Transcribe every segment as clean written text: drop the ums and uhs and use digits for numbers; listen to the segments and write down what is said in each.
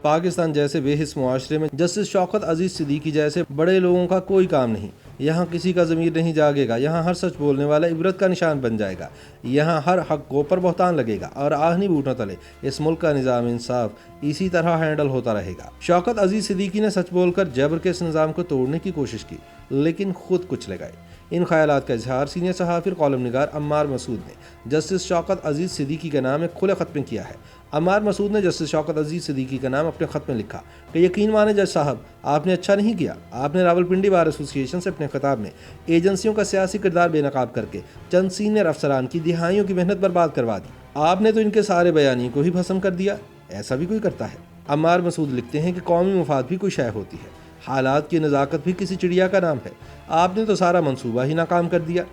پاکستان جیسے بے حس معاشرے میں جسٹس شوکت عزیز صدیقی جیسے بڑے لوگوں کا کوئی کام نہیں۔ یہاں کسی کا ضمیر نہیں جاگے گا، یہاں ہر سچ بولنے والا عبرت کا نشان بن جائے گا، یہاں ہر حق کو پر بہتان لگے گا اور آہنی بوٹوں تلے اس ملک کا نظام انصاف اسی طرح ہینڈل ہوتا رہے گا۔ شوکت عزیز صدیقی نے سچ بول کر جبر کے اس نظام کو توڑنے کی کوشش کی لیکن خود کچلے گئے۔ ان خیالات کا اظہار سینئر صحافی اور کالم نگار عمار مسعود نے جسٹس شوکت عزیز صدیقی کے نام ایک کھلے خط میں کیا ہے۔ عمار مسعود نے جسٹس شوکت عزیز صدیقی کا نام اپنے خط میں لکھا کہ یقین مانیں جج صاحب، آپ نے اچھا نہیں کیا۔ آپ نے راولپنڈی بار ایسوسی ایشن سے اپنے خطاب میں ایجنسیوں کا سیاسی کردار بے نقاب کر کے چند سینئر افسران کی دہائیوں کی محنت برباد کروا دی۔ آپ نے تو ان کے سارے بیانیے کو ہی بھسم کر دیا۔ ایسا بھی کوئی کرتا ہے؟ عمار مسعود لکھتے ہیں کہ قومی مفاد بھی کوئی شے ہوتی ہے، حالات کی نزاکت بھی کسی چڑیا کا نام ہے۔ آپ نے تو سارا منصوبہ ہی ناکام کر دیا،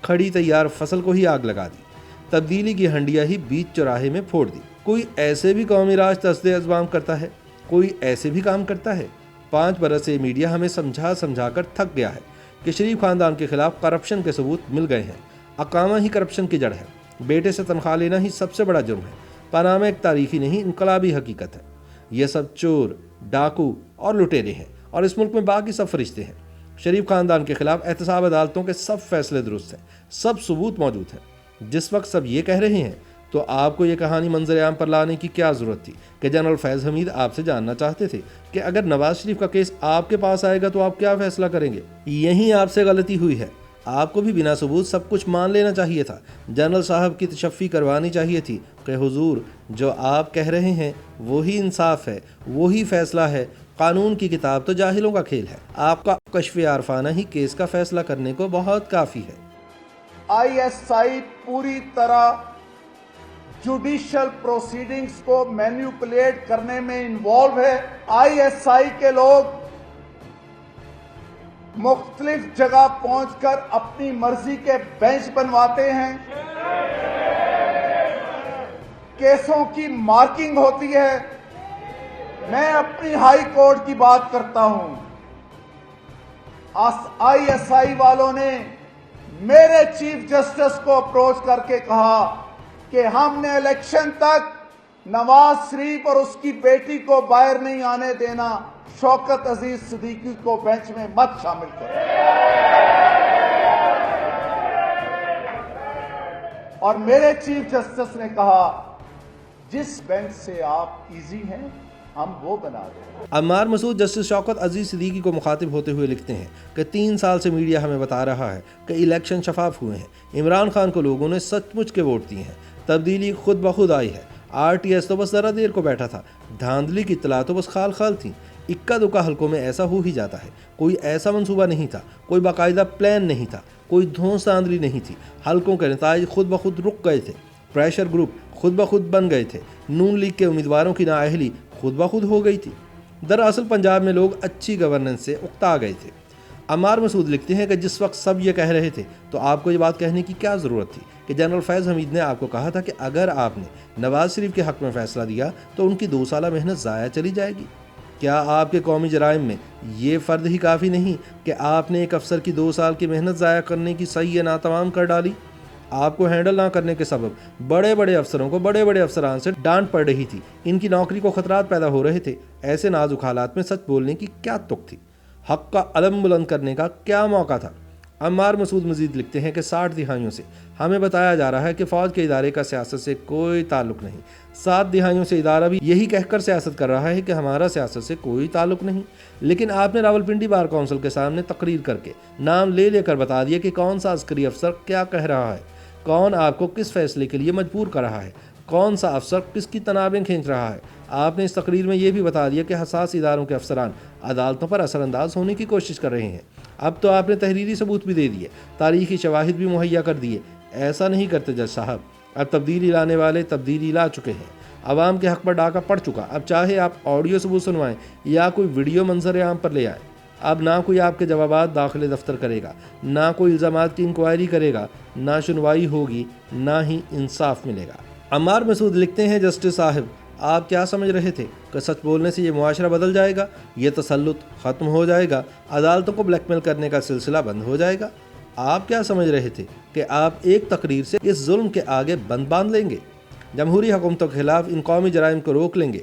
کھڑی تیار فصل کو ہی آگ لگا دی، تبدیلی کی ہنڈیا ہی بیچ چوراہے میں پھوڑ دی۔ کوئی ایسے بھی قومی راج تصدیق ازبام کرتا ہے؟ کوئی ایسے بھی کام کرتا ہے؟ 5 برس سے میڈیا ہمیں سمجھا کر تھک گیا ہے کہ شریف خاندان کے خلاف کرپشن کے ثبوت مل گئے ہیں۔ اقامہ ہی کرپشن کی جڑ ہے، بیٹے سے تنخواہ لینا ہی سب سے بڑا جرم ہے۔ پاناما ایک تاریخی نہیں انقلابی حقیقت ہے۔ یہ سب چور، ڈاکو اور لٹیرے ہیں اور اس ملک میں باقی سب فرشتے ہیں۔ شریف خاندان کے خلاف احتساب عدالتوں کے سب فیصلے درست ہیں، سب ثبوت موجود ہیں۔ جس وقت سب یہ کہہ رہے ہیں تو آپ کو یہ کہانی منظر عام پر لانے کی کیا ضرورت تھی کہ جنرل فیض حمید آپ سے جاننا چاہتے تھے کہ اگر نواز شریف کا کیس آپ کے پاس آئے گا تو آپ کیا فیصلہ کریں گے؟ یہیں آپ سے غلطی ہوئی ہے۔ آپ کو بھی بنا ثبوت سب کچھ مان لینا چاہیے تھا۔ جنرل صاحب کی تشفی کروانی چاہیے تھی کہ حضور جو آپ کہہ رہے ہیں وہی انصاف ہے، وہی فیصلہ ہے۔ قانون کی کتاب تو جاہلوں کا کھیل ہے۔ آپ کا کشف عارفانہ ہی کیس کا فیصلہ کرنے کو بہت کافی ہے۔ ISI پوری طرح جوڈیشل پروسیڈنگز کو مینیپولیٹ کرنے میں انوالو ہے۔ ISI کے لوگ مختلف جگہ پہنچ کر اپنی مرضی کے بینچ بنواتے ہیں، کیسوں کی مارکنگ ہوتی ہے۔ میں اپنی ہائی کورٹ کی بات کرتا ہوں، ISI والوں نے میرے چیف جسٹس کو اپروچ کر کے کہا کہ ہم نے الیکشن تک نواز شریف اور اس کی بیٹی کو باہر نہیں آنے دینا، شوکت عزیز صدیقی کو بینچ میں مت شامل کرو۔ اور میرے چیف جسٹس نے کہا جس بینچ سے آپ ایزی ہیں ہم وہ بنا دیں۔ عمار مسعود جسٹس شوکت عزیز صدیقی کو مخاطب ہوتے ہوئے لکھتے ہیں کہ 3 سال سے میڈیا ہمیں بتا رہا ہے کہ الیکشن شفاف ہوئے ہیں، عمران خان کو لوگوں نے سچ مچ کے ووٹ دیے ہیں، تبدیلی خود بخود آئی ہے۔ RTS تو بس ذرا دیر کو بیٹھا تھا، دھاندلی کی اطلاع تو بس خال تھیں۔ اکا دکا حلقوں میں ایسا ہو ہی جاتا ہے۔ کوئی ایسا منصوبہ نہیں تھا، کوئی باقاعدہ پلان نہیں تھا، کوئی دھونس دھاندلی نہیں تھی۔ حلقوں کے نتائج خود بخود رک گئے تھے، پریشر گروپ خود بخود بن گئے تھے، نون لیگ کے امیدواروں کی نااہلی خود بخود ہو گئی تھی۔ دراصل پنجاب میں لوگ اچھی گورننس سے اکتا گئے تھے۔ عمار مسعود لکھتے ہیں کہ جس وقت سب یہ کہہ رہے تھے تو آپ کو یہ بات کہنے کی کیا ضرورت تھی کہ جنرل فیض حمید نے آپ کو کہا تھا کہ اگر آپ نے نواز شریف کے حق میں فیصلہ دیا تو ان کی 2 سالہ محنت ضائع چلی جائے گی۔ کیا آپ کے قومی جرائم میں یہ فرد ہی کافی نہیں کہ آپ نے ایک افسر کی 2 سال کی محنت ضائع کرنے کی صحیح ناتمام کر ڈالی؟ آپ کو ہینڈل نہ کرنے کے سبب بڑے بڑے افسروں کو بڑے بڑے افسران سے ڈانٹ پڑ رہی تھی، ان کی نوکری کو خطرات پیدا ہو رہے تھے۔ ایسے نازک حالات میں سچ بولنے کی کیا تک تھی؟ حق کا علم بلند کرنے کا کیا موقع تھا؟ عمار مسعود مزید لکھتے ہیں کہ 60 دہائیوں سے ہمیں بتایا جا رہا ہے کہ فوج کے ادارے کا سیاست سے کوئی تعلق نہیں۔ 7 دہائیوں سے ادارہ بھی یہی کہہ کر سیاست کر رہا ہے کہ ہمارا سیاست سے کوئی تعلق نہیں، لیکن آپ نے راولپنڈی بار کونسل کے سامنے تقریر کر کے نام لے کر بتا دیا کہ کون سا عسکری افسر کیا کہہ رہا ہے، کون آپ کو کس فیصلے کے لیے مجبور کر رہا ہے، کون سا افسر کس کی تنابیں کھینچ رہا ہے۔ آپ نے اس تقریر میں یہ بھی بتا دیا کہ حساس اداروں کے افسران عدالتوں پر اثر انداز ہونے کی کوشش کر رہے ہیں۔ اب تو آپ نے تحریری ثبوت بھی دے دیے، تاریخی شواہد بھی مہیا کر دیے۔ ایسا نہیں کرتے جج صاحب، اب تبدیلی لانے والے تبدیلی لا چکے ہیں، عوام کے حق پر ڈاکہ پڑ چکا۔ اب چاہے آپ آڈیو ثبوت سنوائیں یا کوئی ویڈیو منظر عام پر لے آئیں، اب نہ کوئی آپ کے جوابات داخل دفتر کرے گا، نہ کوئی الزامات کی انکوائری کرے گا، نہ سنوائی ہوگی، نہ ہی انصاف ملے گا۔ عمار مسعود لکھتے ہیں جسٹس صاحب، آپ کیا سمجھ رہے تھے کہ سچ بولنے سے یہ معاشرہ بدل جائے گا، یہ تسلط ختم ہو جائے گا، عدالتوں کو بلیک میل کرنے کا سلسلہ بند ہو جائے گا؟ آپ کیا سمجھ رہے تھے کہ آپ ایک تقریر سے اس ظلم کے آگے بند باندھ لیں گے، جمہوری حکومتوں کے خلاف ان قومی جرائم کو روک لیں گے؟